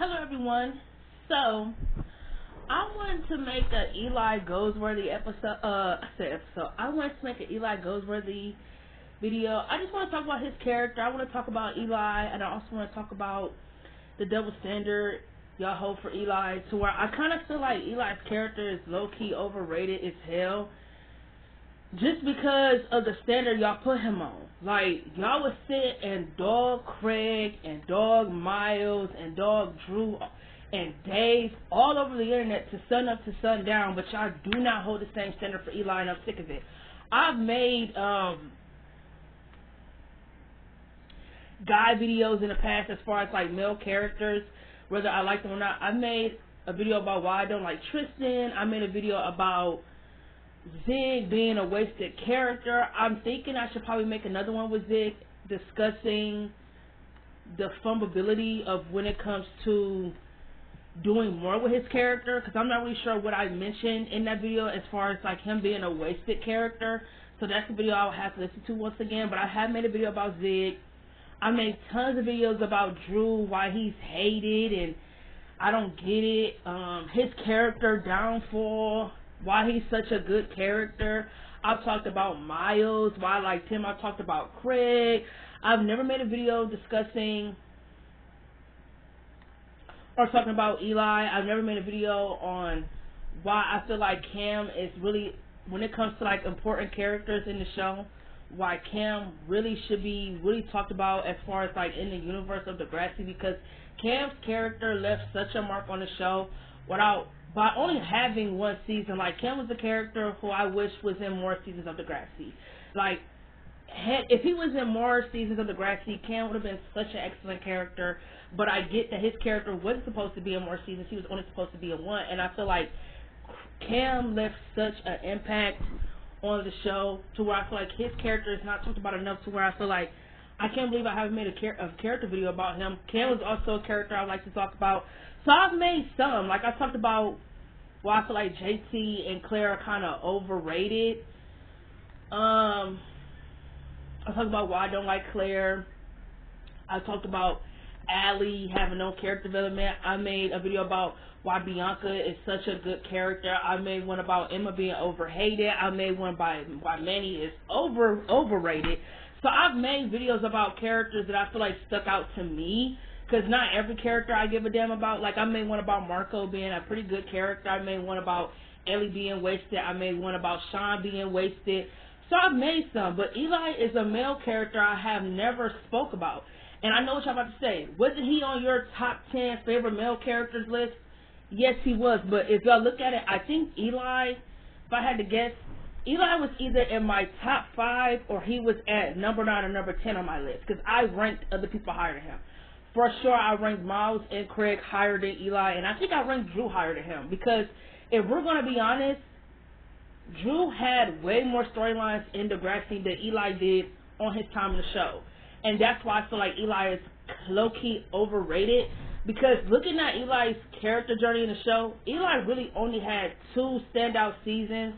Hello everyone. So I wanted to make an Eli Goldsworthy episode. I wanted to make an Eli Goldsworthy video. I just want to talk about his character. I want to talk about Eli, and I also want to talk about the double standard y'all hold for Eli, to where I kind of feel like Eli's character is low key overrated as hell. Just because of the standard y'all put him on. Like, y'all would sit and dog Craig and dog Miles and dog Drew and Dave all over the internet to sun up to sundown, but y'all do not hold the same standard for Eli, and I'm sick of it. I've made guy videos in the past as far as like male characters, whether I like them or not. I made a video about why I don't like Tristan. I made a video about Zig being a wasted character. I'm thinking I should probably make another one with Zig discussing the fumbleability of when it comes to doing more with his character, because I'm not really sure what I mentioned in that video as far as like him being a wasted character. So that's the video I'll have to listen to once again. But I have made a video about Zig. I made tons of videos about Drew, why he's hated and I don't get it. His character downfall, why he's such a good character. I've talked about Miles, why I liked him. I've talked about Craig. I've never made a video discussing or talking about Eli. I've never made a video on why I feel like Cam is really, when it comes to like important characters in the show, why Cam really should be really talked about as far as like in the universe of Degrassi, because Cam's character left such a mark on the show by only having one season. Like, Cam was a character who I wish was in more seasons of Degrassi. Like, if he was in more seasons of Degrassi, Cam would have been such an excellent character. But I get that his character wasn't supposed to be in more seasons. He was only supposed to be in one. And I feel like Cam left such an impact on the show to where I feel like his character is not talked about enough, to where I feel like I can't believe I haven't made a character video about him. Cam was also a character I like to talk about. So I've made some. Like, I talked about why I feel like JT and Claire are kind of overrated. I talked about why I don't like Claire. I talked about Allie having no character development. I made a video about why Bianca is such a good character. I made one about Emma being overhated. I made one by why Manny is overrated. So I've made videos about characters that I feel like stuck out to me, because not every character I give a damn about. Like, I made one about Marco being a pretty good character. I made one about Ellie being wasted. I made one about Sean being wasted. So I've made some. But Eli is a male character I have never spoke about. And I know what y'all about to say. Wasn't he on your top 10 favorite male characters list? Yes, he was. But if y'all look at it, I think Eli, if I had to guess, Eli was either in my top 5 or he was at number 9 or number 10 on my list, because I ranked other people higher than him. For sure, I ranked Miles and Craig higher than Eli, and I think I ranked Drew higher than him, because if we're going to be honest, Drew had way more storylines in Degrassi than Eli did on his time in the show. And that's why I feel like Eli is low-key overrated, because looking at Eli's character journey in the show, Eli really only had 2 standout seasons,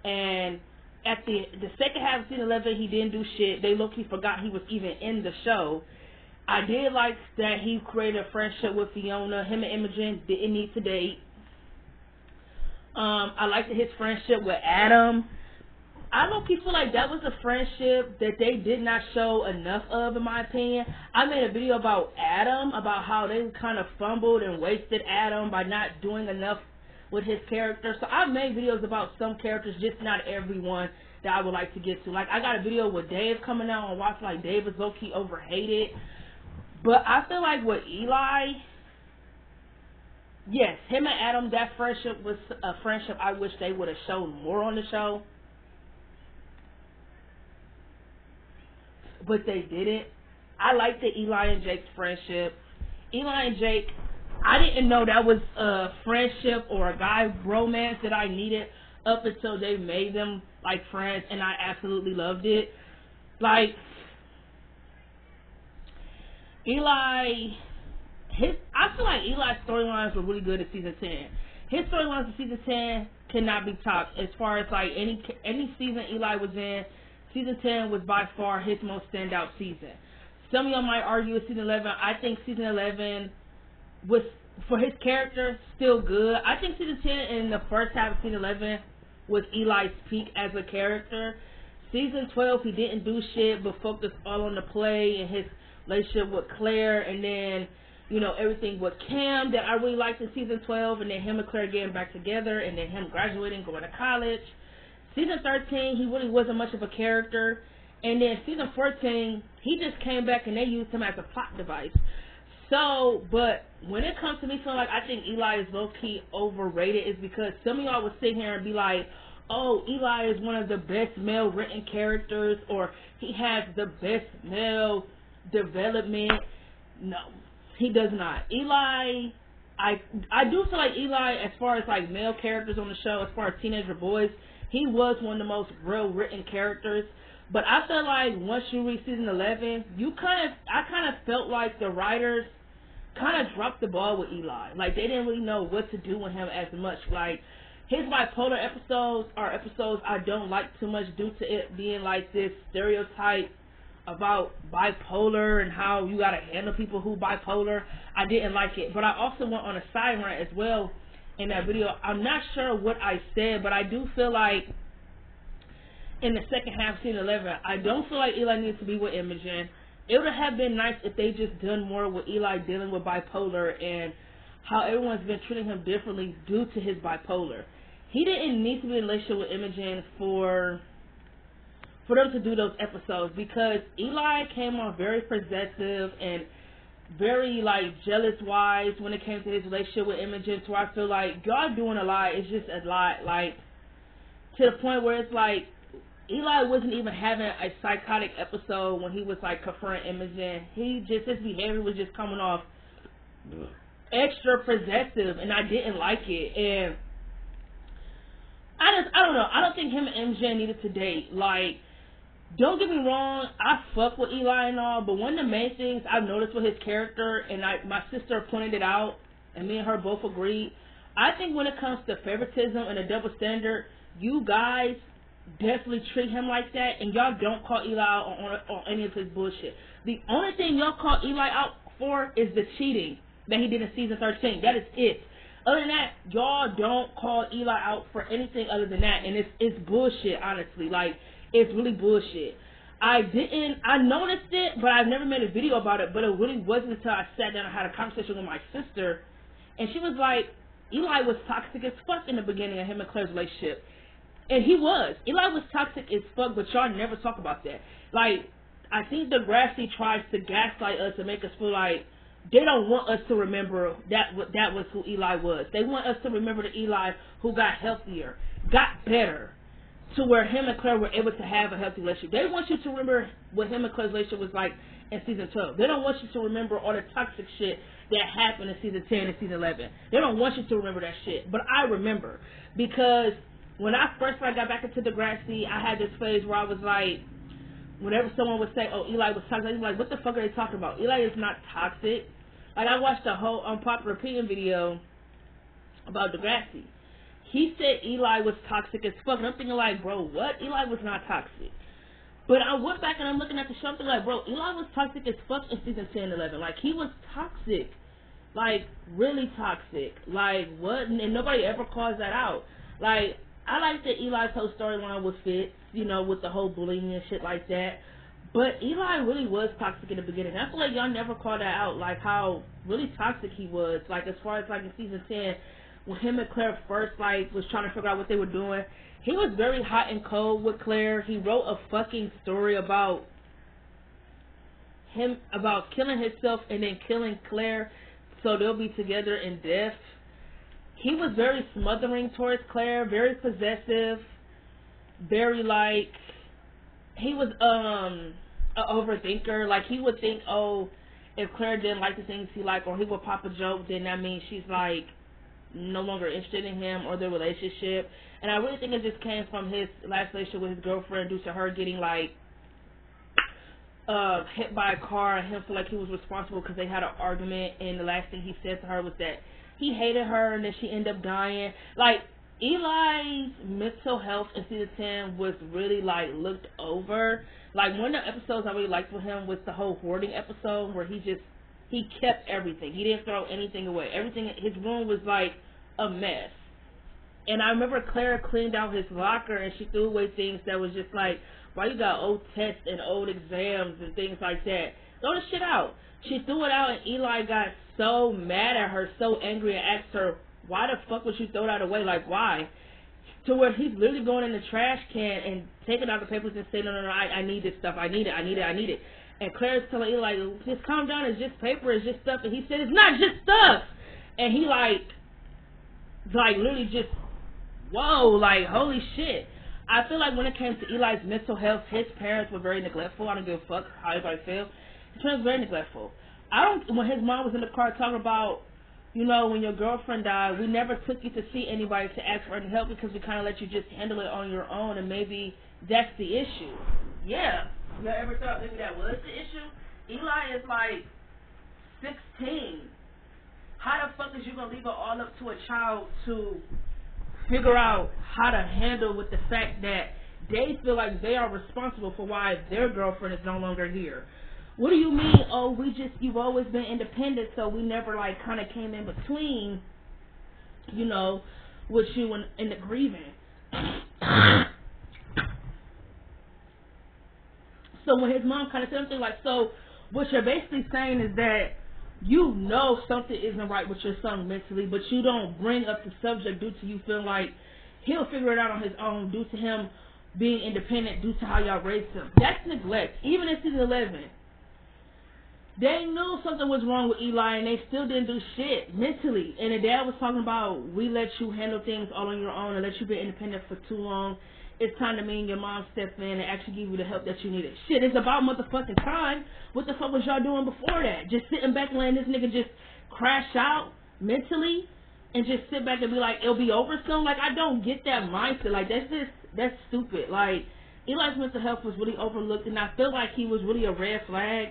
and at the second half of season 11, he didn't do shit. They low-key forgot he was even in the show. I did like that he created a friendship with Fiona. Him and Imogen didn't need to date. I liked his friendship with Adam. I low-key feel like that was a friendship that they did not show enough of, in my opinion. I made a video about Adam, about how they kind of fumbled and wasted Adam by not doing enough with his character. So I've made videos about some characters, just not everyone that I would like to get to. Like, I got a video with Dave coming out on why I feel like Dave is low-key overhated. But I feel like with Eli, yes, him and Adam, that friendship was a friendship I wish they would have shown more on the show. But they didn't. I like the Eli and Jake's friendship. Eli and Jake, I didn't know that was a friendship or a guy romance that I needed up until they made them like friends, and I absolutely loved it. Like, Eli, I feel like Eli's storylines were really good in season 10. His storylines in season 10 cannot be topped as far as like any season Eli was in. Season 10 was by far his most standout season. Some of y'all might argue with season 11. I think season 11 was for his character, still good. I think season 10 and the first half of season 11 was Eli's peak as a character. Season 12, he didn't do shit but focused all on the play and his relationship with Claire, and then, you know, everything with Cam that I really liked in season 12, and then him and Claire getting back together, and then him graduating, going to college. Season 13, he really wasn't much of a character. And then season 14, he just came back and they used him as a plot device. So, but when it comes to me feeling like I think Eli is low-key overrated, is because some of y'all would sit here and be like, oh, Eli is one of the best male written characters, or he has the best male development. No, he does not. Eli, I do feel like Eli, as far as like male characters on the show, as far as teenager boys, he was one of the most real written characters. But I feel like once you reach season 11, I kind of felt like the writers kind of dropped the ball with Eli. Like, they didn't really know what to do with him as much. Like, his bipolar episodes are episodes I don't like too much due to it being like this stereotype about bipolar and how you gotta handle people who bipolar. I didn't like it. But I also went on a side rant as well in that video. I'm not sure what I said, but I do feel like in the second half of season 11, I don't feel like Eli needs to be with Imogen. It would have been nice if they just done more with Eli dealing with bipolar and how everyone's been treating him differently due to his bipolar. He didn't need to be in a relationship with Imogen for them to do those episodes, because Eli came on very possessive and very like jealous wise when it came to his relationship with Imogen, so I feel like y'all doing a lot. It's just a lot, like to the point where it's like Eli wasn't even having a psychotic episode when he was like confronting Imogen. His behavior was just coming off extra possessive, and I didn't like it. And I don't know. I don't think him and Imogen needed to date. Like, don't get me wrong, I fuck with Eli and all, but one of the main things I've noticed with his character, and my sister pointed it out, and me and her both agreed, I think when it comes to favoritism and a double standard, you guys definitely treat him like that, and y'all don't call Eli out on any of his bullshit. The only thing y'all call Eli out for is the cheating that he did in season 13. That is it. Other than that, y'all don't call Eli out for anything other than that, and it's bullshit, honestly. Like, it's really bullshit. I noticed it, but I've never made a video about it, but it really wasn't until I sat down and had a conversation with my sister, and she was like, Eli was toxic as fuck in the beginning of him and Claire's relationship. And he was. Eli was toxic as fuck, but y'all never talk about that. Like, I think Degrassi tries to gaslight us and make us feel like they don't want us to remember that was who Eli was. They want us to remember the Eli who got healthier, got better, to where him and Claire were able to have a healthy relationship. They want you to remember what him and Claire's relationship was like in season 12. They don't want you to remember all the toxic shit that happened in season 10 and season 11. They don't want you to remember that shit. But I remember, because when I first got back into Degrassi, I had this phase where I was like, whenever someone would say, oh, Eli was toxic, I was like, what the fuck are they talking about? Eli is not toxic. Like, I watched a whole unpopular opinion video about Degrassi. He said Eli was toxic as fuck, and I'm thinking like, bro, what? Eli was not toxic. But I went back and I'm looking at the show, I'm thinking like, bro, Eli was toxic as fuck in season 10 and 11. Like, he was toxic. Like, really toxic. Like, what? And nobody ever calls that out. Like, I like that Eli's whole storyline was fit, you know, with the whole bullying and shit like that. But Eli really was toxic in the beginning. I feel like y'all never called that out, like how really toxic he was. Like, as far as like in season 10, when him and Claire first like was trying to figure out what they were doing, he was very hot and cold with Claire. He wrote a fucking story about killing himself and then killing Claire so they'll be together in death. He was very smothering towards Claire, very possessive, very like, he was an overthinker. Like, he would think, oh, if Claire didn't like the things he liked, or he would pop a joke, then that means she's like no longer interested in him or their relationship. And I really think it just came from his last relationship with his girlfriend, due to her getting like hit by a car, and him feel like he was responsible because they had an argument, and the last thing he said to her was that he hated her and then she ended up dying. Like, Eli's mental health in season 10 was really like looked over. Like, one of the episodes I really liked with him was the whole hoarding episode, where he just He kept everything. He didn't throw anything away. Everything, his room was like a mess. And I remember Claire cleaned out his locker and she threw away things that was just like, why you got old tests and old exams and things like that? Throw the shit out. She threw it out and Eli got so mad at her, so angry, and asked her, why the fuck would you throw that away? Like, why? To where he's literally going in the trash can and taking out the papers and saying, no, I need this stuff. I need it. And Claire's telling Eli, just calm down. It's just paper. It's just stuff. And he said, it's not just stuff. And he like literally just, whoa, like, holy shit. I feel like when it came to Eli's mental health, his parents were very neglectful. I don't give a fuck how everybody feels. His parents were very neglectful. When his mom was in the car talking about, you know, when your girlfriend died, we never took you to see anybody to ask for any help because we kind of let you just handle it on your own, and maybe that's the issue. Yeah. You ever thought maybe that was the issue? Eli is like 16. How the fuck is you going to leave it all up to a child to figure out how to handle with the fact that they feel like they are responsible for why their girlfriend is no longer here? What do you mean? Oh, you've always been independent, so we never like kind of came in between, you know, with you in the grieving. So when his mom kind of said something like, so what you're basically saying is that you know something isn't right with your son mentally, but you don't bring up the subject due to you feeling like he'll figure it out on his own due to him being independent, due to how y'all raised him. That's neglect. Even at season 11. They knew something was wrong with Eli, and they still didn't do shit mentally. And the dad was talking about, we let you handle things all on your own and let you be independent for too long. It's time to me and your mom step in and actually give you the help that you needed. Shit, it's about motherfucking time. What the fuck was y'all doing before that? Just sitting back and letting this nigga just crash out mentally and just sit back and be like, it'll be over soon? Like, I don't get that mindset. Like, that's stupid. Like, Eli's mental health was really overlooked, and I feel like he was really a red flag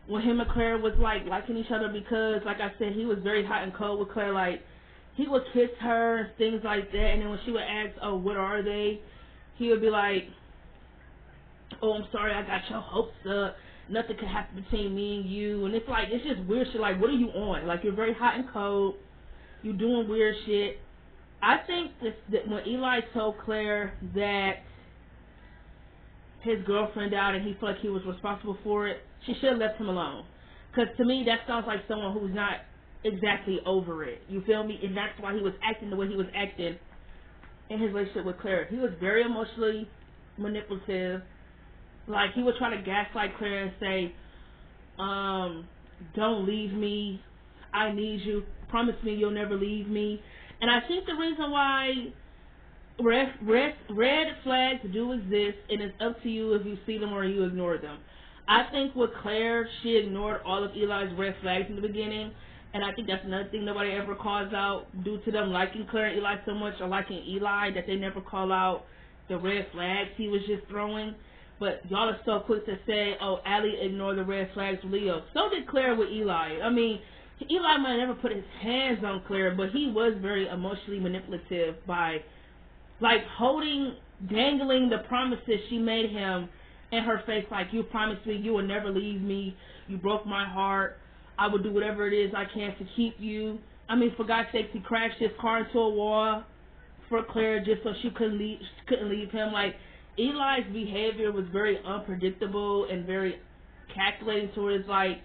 when him and Claire was like liking each other, because like I said, he was very hot and cold with Claire. Like, he would kiss her and things like that, and then when she would ask, oh, what are they, he would be like, oh, I'm sorry, I got your hopes up, nothing can happen between me and you. And it's like, it's just weird shit. Like, what are you on? Like, you're very hot and cold, you doing weird shit. I think that when Eli told Claire that his girlfriend died and he felt like he was responsible for it, she should have left him alone. Because to me, that sounds like someone who's not exactly over it. You feel me? And that's why he was acting the way he was acting in his relationship with Claire. He was very emotionally manipulative. Like, he would try to gaslight Claire and say, don't leave me, I need you, promise me you'll never leave me. And I think the reason why red flags do exist, and it's up to you if you see them or you ignore them. I think with Claire, she ignored all of Eli's red flags in the beginning, and I think that's another thing nobody ever calls out, due to them liking Claire and Eli so much, or liking Eli, that they never call out the red flags he was just throwing. But y'all are so quick to say, oh, Allie ignored the red flags with Leo. So did Claire with Eli. I mean, Eli might never put his hands on Claire, but he was very emotionally manipulative by, like, dangling the promises she made him in her face, like, you promised me you would never leave me, you broke my heart, I would do whatever it is I can to keep you. I mean, for God's sake, he crashed his car into a wall for Claire just so she couldn't leave him. Like, Eli's behavior was very unpredictable and very calculating towards, like,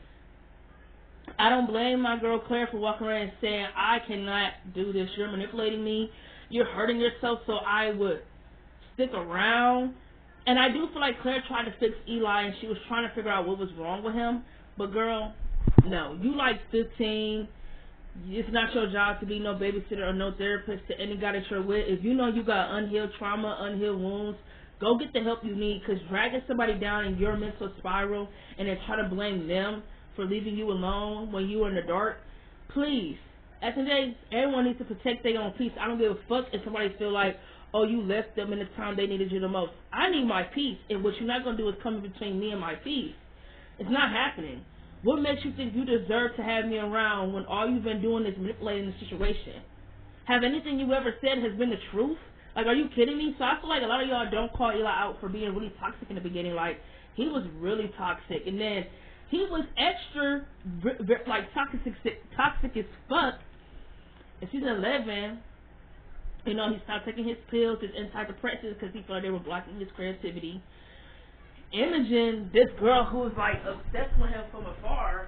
I don't blame my girl Claire for walking around and saying, I cannot do this, you're manipulating me, you're hurting yourself, so I would stick around. And I do feel like Claire tried to fix Eli, and she was trying to figure out what was wrong with him. But girl, no, you like 15. It's not your job to be no babysitter or no therapist to any guy that you're with. If you know you got unhealed trauma, unhealed wounds, go get the help you need. Because dragging somebody down in your mental spiral and then try to blame them for leaving you alone when you were in the dark, please. At the end of the day, everyone needs to protect their own peace. I don't give a fuck if somebody feel like, oh, you left them in the time they needed you the most. I need my peace, and what you're not going to do is come in between me and my peace. It's not happening. What makes you think you deserve to have me around when all you've been doing is manipulating the situation? Have anything you ever said has been the truth? Like, are you kidding me? So I feel like a lot of y'all don't call Eli out for being really toxic in the beginning. Like, he was really toxic. And then He was extra, like, toxic as fuck. In season 11, you know, he stopped taking his pills, his antidepressants, because he felt they were blocking his creativity. Imogen, this girl who was, like, obsessed with him from afar,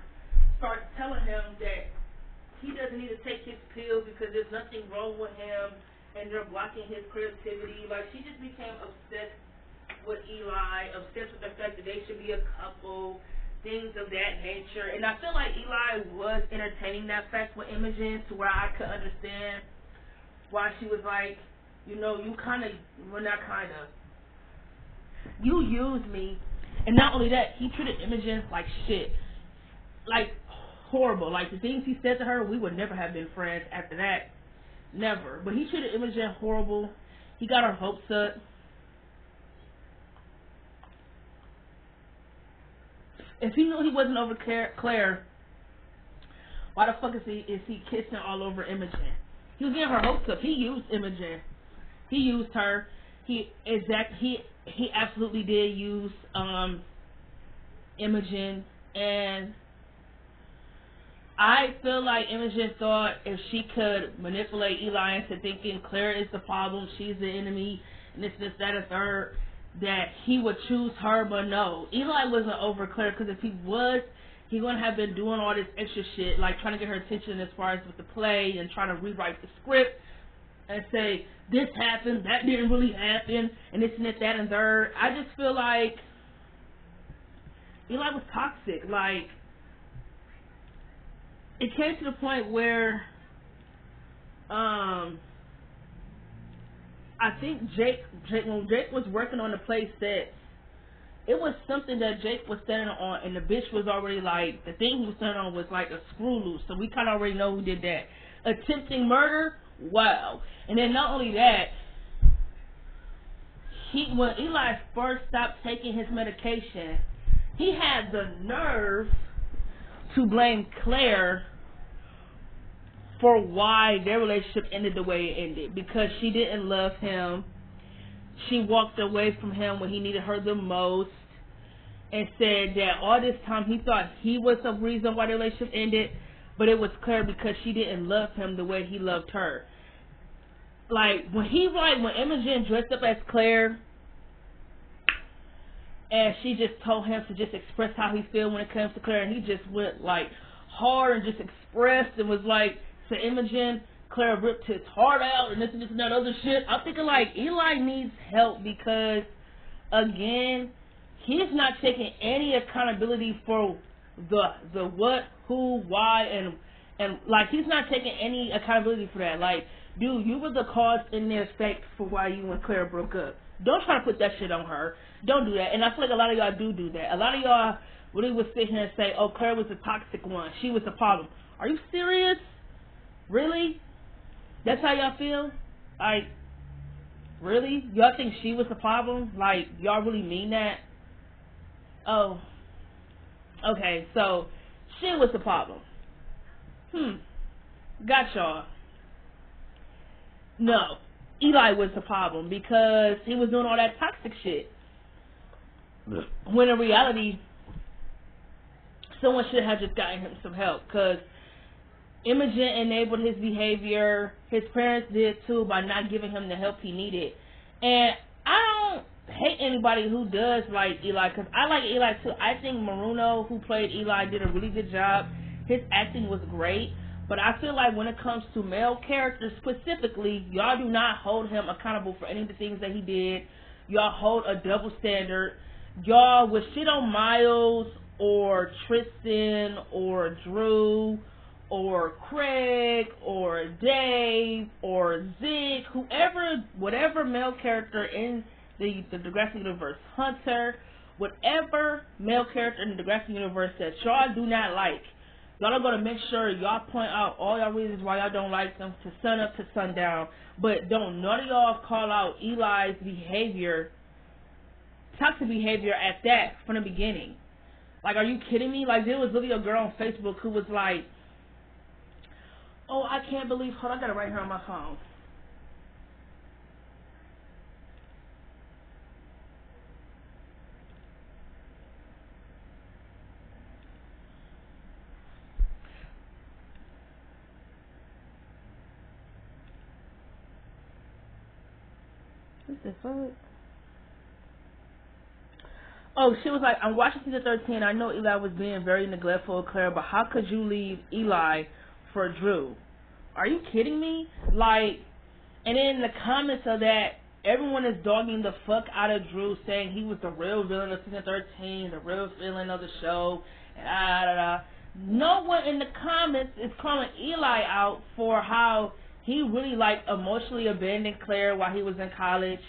starts telling him that he doesn't need to take his pills because there's nothing wrong with him and they're blocking his creativity. Like, she just became obsessed with Eli, obsessed with the fact that they should be a couple, things of that nature. And I feel like Eli was entertaining that fact with Imogen to where I could understand why she was like, you know, you kind of, well, not kind of, you used me. And not only that, he treated Imogen like shit. Like, horrible. Like, the things he said to her, we would never have been friends after that. Never. But he treated Imogen horrible. He got her hopes up. If he knew he wasn't over Claire, why the fuck is he kissing all over Imogen? He was getting her hopes up. He used Imogen. He used her. He absolutely did use Imogen, and I feel like Imogen thought if she could manipulate Eli into thinking Claire is the problem, she's the enemy, and this, that, and third, that he would choose her. But no, Eli wasn't over Claire, because if he was, he wouldn't have been doing all this extra shit, like trying to get her attention as far as with the play and trying to rewrite the script and say, this happened, that didn't really happen, and this and that and third. I just feel like Eli was toxic. Like, it came to the point where I think when Jake was working on the play set, it was something that Jake was standing on, and the bitch was already like, the thing he was standing on was like a screw loose, so we kind of already know who did that. Attempting murder, wow. And then not only that, when Eli first stopped taking his medication, he had the nerve to blame Claire for why their relationship ended the way it ended, because she didn't love him. She walked away from him when he needed her the most, and said that all this time he thought he was the reason why the relationship ended, but it was Claire because she didn't love him the way he loved her. Like, when Imogen dressed up as Claire, and she just told him to just express how he feel when it comes to Claire, and he just went like hard and just expressed and was like, to Imogen, Claire ripped his heart out and this and that other shit. I'm thinking like, Eli needs help, because again, he's not taking any accountability for the what, who, why, and like, he's not taking any accountability for that. Like, dude, you were the cause and the effect for why you and Claire broke up. Don't try to put that shit on her. Don't do that. And I feel like a lot of y'all do that. A lot of y'all really would sit here and say, oh, Claire was the toxic one. She was the problem. Are you serious? Really? That's how y'all feel? Like, really? Y'all think she was the problem? Like, y'all really mean that? Oh, okay, so she was the problem. Got y'all. No, Eli was the problem, because he was doing all that toxic shit. When in reality, someone should have just gotten him some help, because Imogen enabled his behavior. His parents did too, by not giving him the help he needed. And I don't hate anybody who does like Eli, because I like Eli too. I think Maruno, who played Eli, did a really good job. His acting was great. But I feel like when it comes to male characters specifically, y'all do not hold him accountable for any of the things that he did. Y'all hold a double standard. Y'all would shit on Miles or Tristan or Drew or Craig or Dave or Zeke, whoever, whatever male character in the Degrassi universe, Hunter, whatever male character in the Degrassi universe that y'all do not like, y'all are going to make sure y'all point out all y'all reasons why y'all don't like them to sun up to sundown. But don't none of y'all call out Eli's behavior, toxic behavior at that from the beginning. Like, are you kidding me? Like, there was literally a girl on Facebook who was like, oh, I can't believe, hold on, I got it right here on my phone. What the fuck? Oh, she was like, I'm watching season 13. I know Eli was being very neglectful of Claire, but how could you leave Eli for Drew? Are you kidding me? Like, and in the comments of that, everyone is dogging the fuck out of Drew, saying he was the real villain of season 13, the real villain of the show, and da da da. No one in the comments is calling Eli out for how he really like emotionally abandoned Claire while he was in college,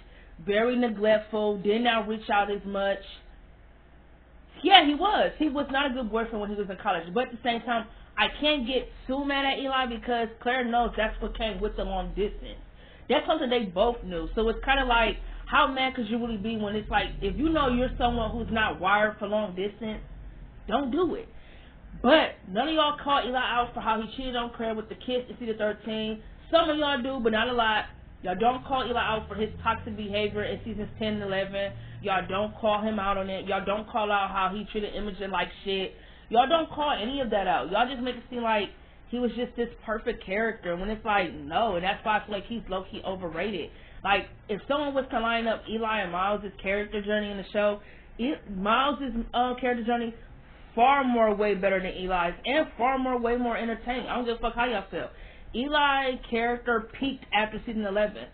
very neglectful, did not reach out as much. Yeah, he was. He was not a good boyfriend when he was in college. But at the same time, I can't get too mad at Eli because Claire knows that's what came with the long distance. That's something they both knew. So it's kind of like, how mad could you really be when it's like, if you know you're someone who's not wired for long distance, don't do it. But none of y'all call Eli out for how he cheated on Claire with the kiss in season 13. Some of y'all do, but not a lot. Y'all don't call Eli out for his toxic behavior in seasons 10 and 11. Y'all don't call him out on it. Y'all don't call out how he treated Imogen like shit. Y'all don't call any of that out. Y'all just make it seem like he was just this perfect character when it's like, no. And that's why I feel like he's low-key overrated. Like, if someone was to line up Eli and Miles' character journey in the show, Miles' character journey far more way better than Eli's and far more way more entertaining. I don't give a fuck how y'all feel. Eli's character peaked after season 11.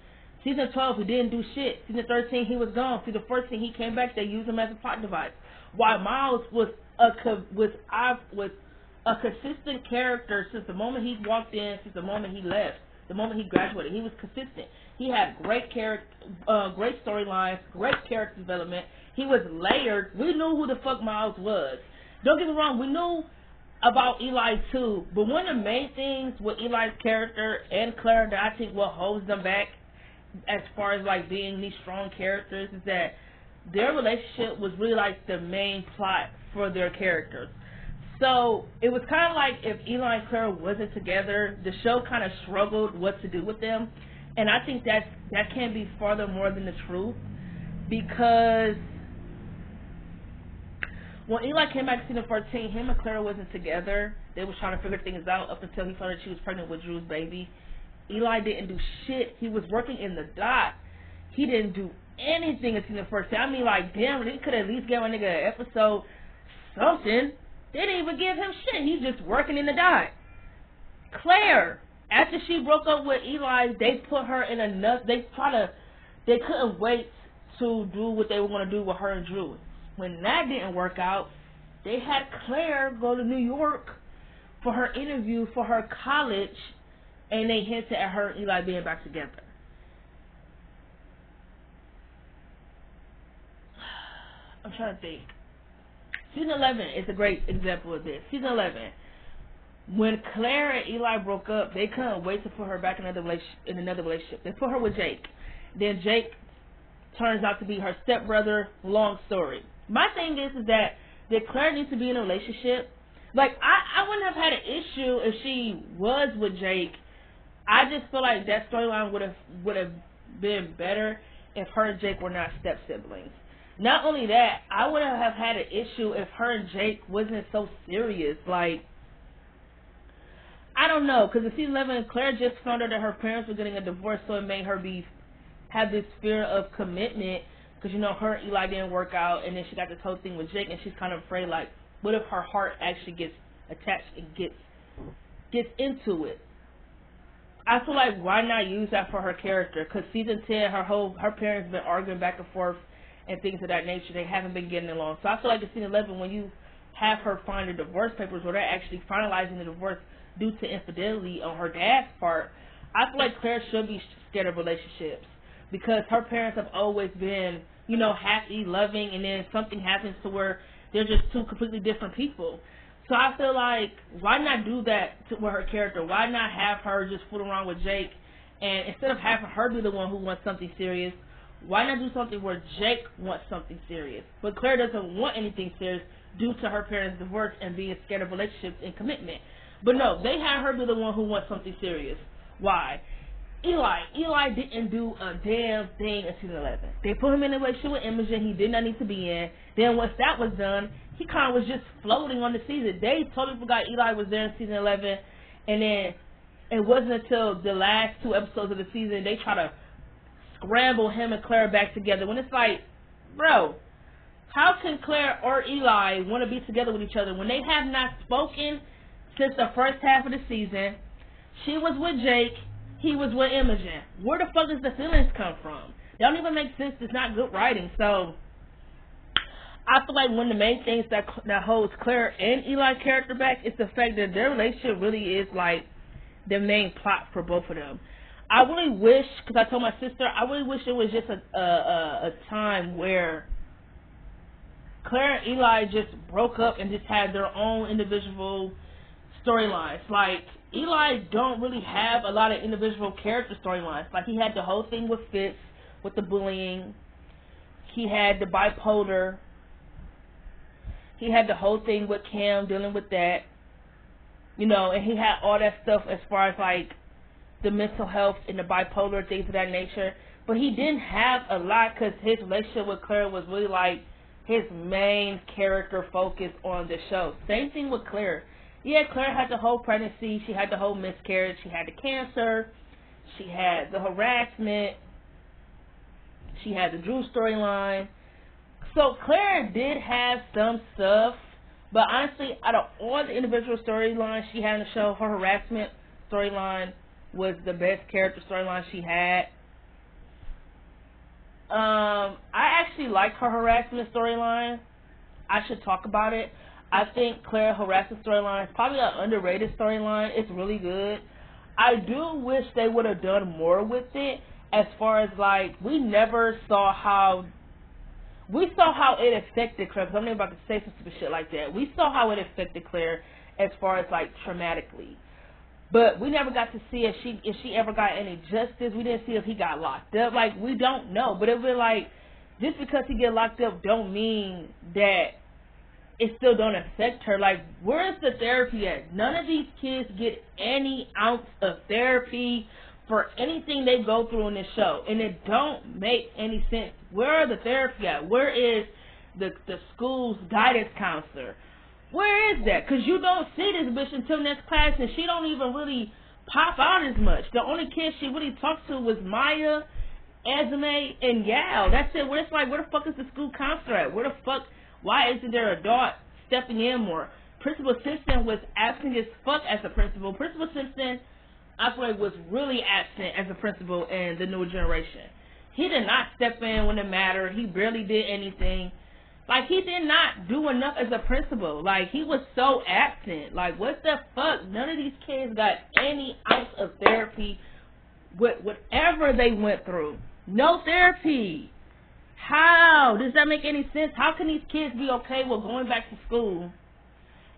Season 12, he didn't do shit. Season 13, he was gone. Season 14, he came back. They used him as a plot device. While Miles was a consistent character since the moment he walked in, since the moment he left, the moment he graduated. He was consistent. He had great great storylines, great character development. He was layered. We knew who the fuck Miles was. Don't get me wrong, we knew about Eli too, but one of the main things with Eli's character and Claire that I think what holds them back as far as like being these strong characters is that their relationship was really like the main plot for their characters. So it was kind of like if Eli and Claire wasn't together, the show kind of struggled what to do with them, and I think that can be farther more than the truth, because when Eli came back to season 14, him and Claire wasn't together. They was trying to figure things out up until he found out she was pregnant with Drew's baby. Eli didn't do shit. He was working in the dock. He didn't do anything in season 14. I mean, like, damn, they could at least give a nigga an episode, something. They didn't even give him shit. He's just working in the dock. Claire, after she broke up with Eli, they put her in they couldn't wait to do what they were going to do with her and Drew. When that didn't work out, they had Claire go to New York for her interview for her college, and they hinted at her and Eli being back together. I'm trying to think. Season 11 is a great example of this. Season 11, when Claire and Eli broke up, they couldn't wait to put her back in another relationship. They put her with Jake. Then Jake turns out to be her stepbrother. Long story. My thing is that Claire needs to be in a relationship. Like, I wouldn't have had an issue if she was with Jake. I just feel like that storyline would have been better if her and Jake were not step siblings. Not only that, I would have had an issue if her and Jake wasn't so serious. Like, I don't know, because in season 11, Claire just found out that her parents were getting a divorce, so it made her have this fear of commitment, because, you know, her and Eli didn't work out, and then she got this whole thing with Jake, and she's kind of afraid, like, what if her heart actually gets attached and gets into it? I feel like, why not use that for her character? Because season 10, her parents been arguing back and forth and things of that nature. They haven't been getting along. So I feel like in season 11, when you have her find the divorce papers, where they're actually finalizing the divorce due to infidelity on her dad's part, I feel like Claire should be scared of relationships, because her parents have always been, you know, happy, loving, and then something happens to where they're just two completely different people. So I feel like, why not do that with her character? Why not have her just fool around with Jake, and instead of having her be the one who wants something serious, why not do something where Jake wants something serious, but Claire doesn't want anything serious due to her parents' divorce and being scared of relationships and commitment? But no, they had her be the one who wants something serious. Why? Eli didn't do a damn thing in season 11. They put him in a relationship with Imogen he did not need to be in. Then once that was done, he kind of was just floating on the season. They totally forgot Eli was there in season 11, and then it wasn't until the last 2 episodes of the season they try to scramble him and Claire back together when it's like, bro, how can Claire or Eli want to be together with each other when they have not spoken since the first half of the season? She was with Jake, he was with Imogen. Where the fuck does the feelings come from? They don't even make sense. It's not good writing. So I feel like one of the main things that holds Claire and Eli's character back is the fact that their relationship really is like the main plot for both of them. I really wish, because I told my sister, I really wish it was just a time where Claire and Eli just broke up and just had their own individual storylines. Like, Eli don't really have a lot of individual character storylines. Like, he had the whole thing with Fitz, with the bullying. He had the bipolar. He had the whole thing with Cam, dealing with that. You know, and he had all that stuff as far as, like, the mental health and the bipolar, things of that nature. But he didn't have a lot because his relationship with Claire was really, like, his main character focus on the show. Same thing with Claire. Yeah, Claire had the whole pregnancy. She had the whole miscarriage. She had the cancer. She had the harassment. She had the Drew storyline. So Claire did have some stuff. But honestly, out of all the individual storylines she had in the show, her harassment storyline was the best character storyline she had. I actually like her harassment storyline. I should talk about it. I think Claire harassment storyline is probably an underrated storyline. It's really good. I do wish they would have done more with it, as far as, like, we never saw how it affected Claire, because I'm not about to say some stupid shit like that. We saw how it affected Claire as far as, like, traumatically. But we never got to see if she ever got any justice. We didn't see if he got locked up. Like, we don't know. But it was like, just because he get locked up don't mean that it still don't affect her. Like, where's the therapy at? None of these kids get any ounce of therapy for anything they go through in this show. And it don't make any sense. Where are the therapy at? Where is the school's guidance counselor? Where is that? Because you don't see this bitch until next class, and she don't even really pop out as much. The only kids she really talked to was Maya, Esme, and Yao. That's it. Where it's like, where the fuck is the school counselor at? Where the fuck, why isn't there an adult stepping in more? Principal Simpson was absent as fuck as a principal. Principal Simpson, I feel like, was really absent as a principal in the new generation. He did not step in when it mattered. He barely did anything. Like, he did not do enough as a principal. Like, he was so absent. Like, what the fuck? None of these kids got any ounce of therapy with whatever they went through. No therapy. How? Does that make any sense? How can these kids be okay with going back to school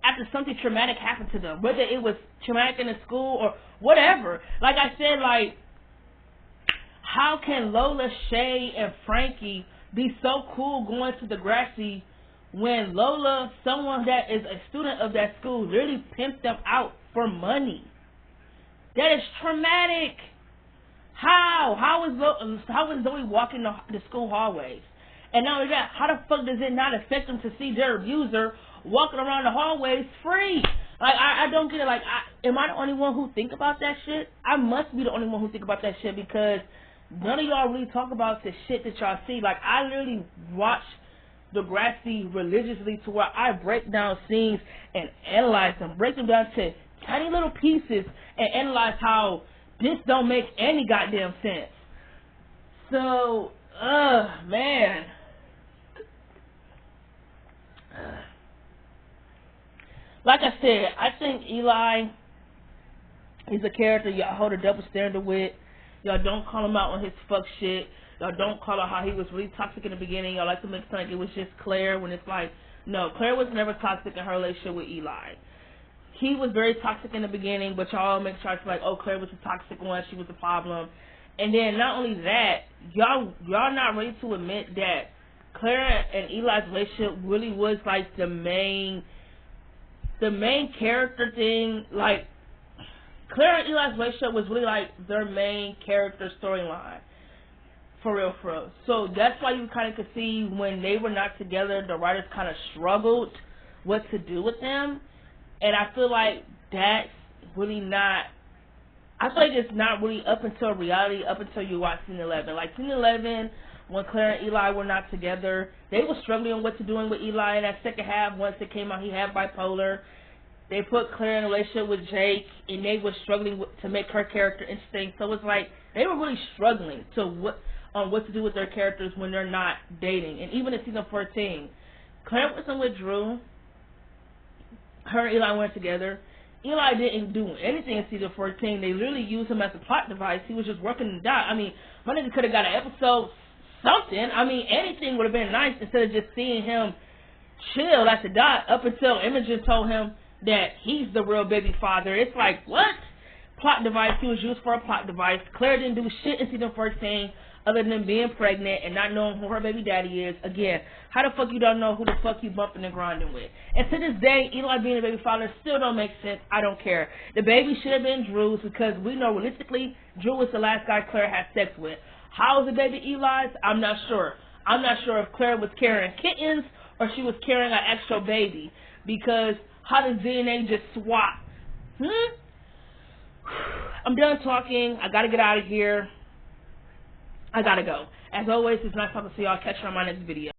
after something traumatic happened to them? Whether it was traumatic in the school or whatever. Like I said, like, how can Lola, Shay, and Frankie be so cool going to Degrassi when Lola, someone that is a student of that school, literally pimped them out for money? That is traumatic. How is Zoe walking the school hallways? And not only that, how the fuck does it not affect them to see their abuser walking around the hallways free? Like, I don't get it. Like, am I the only one who think about that shit? I must be the only one who think about that shit, because none of y'all really talk about the shit that y'all see. Like, I literally watch Degrassi religiously to where I break down scenes and analyze them, break them down to tiny little pieces and analyze how this don't make any goddamn sense. So, man. Like I said, I think Eli is a character y'all hold a double standard with. Y'all don't call him out on his fuck shit. Y'all don't call out how he was really toxic in the beginning. Y'all like to make it sound like it was just Claire, when it's like, no, Claire was never toxic in her relationship with Eli. He was very toxic in the beginning, but y'all make sure to like, oh, Claire was the toxic one, she was the problem. And then not only that, y'all not ready to admit that Claire and Eli's relationship really was like the main character thing. Like, Claire and Eli's relationship was really like their main character storyline. For real. So that's why you kind of could see when they were not together, the writers kind of struggled what to do with them. And I feel like that's really not I feel like it's not really up until reality, up until you watch Scene 11. Like Scene 11, when Claire and Eli were not together, they were struggling on what to do with Eli in that second half. Once it came out, he had bipolar. They put Claire in a relationship with Jake, and they were struggling to make her character interesting. So it's like they were really struggling on what to do with their characters when they're not dating. And even in season 14, Claire wasn't with Drew. Her and Eli went together. Eli didn't do anything in season 14. They literally used him as a plot device. He was just working the dot. I mean, my nigga could have got an episode, something. I mean, anything would have been nice instead of just seeing him chill at the dot up until Imogen told him that he's the real baby father. It's like, what? Plot device. He was used for a plot device. Claire didn't do shit in season 14 other than being pregnant and not knowing who her baby daddy is. Again, how the fuck you don't know who the fuck you bumping and grinding with? And to this day, Eli being a baby father still don't make sense. I don't care. The baby should have been Drew's because we know realistically Drew was the last guy Claire had sex with. How is the baby Eli's? I'm not sure. I'm not sure if Claire was carrying kittens or she was carrying an actual baby, because how does DNA just swap? I'm done talking. I gotta get out of here. I gotta go. As always, it's nice talking to y'all. Catch you on my next video.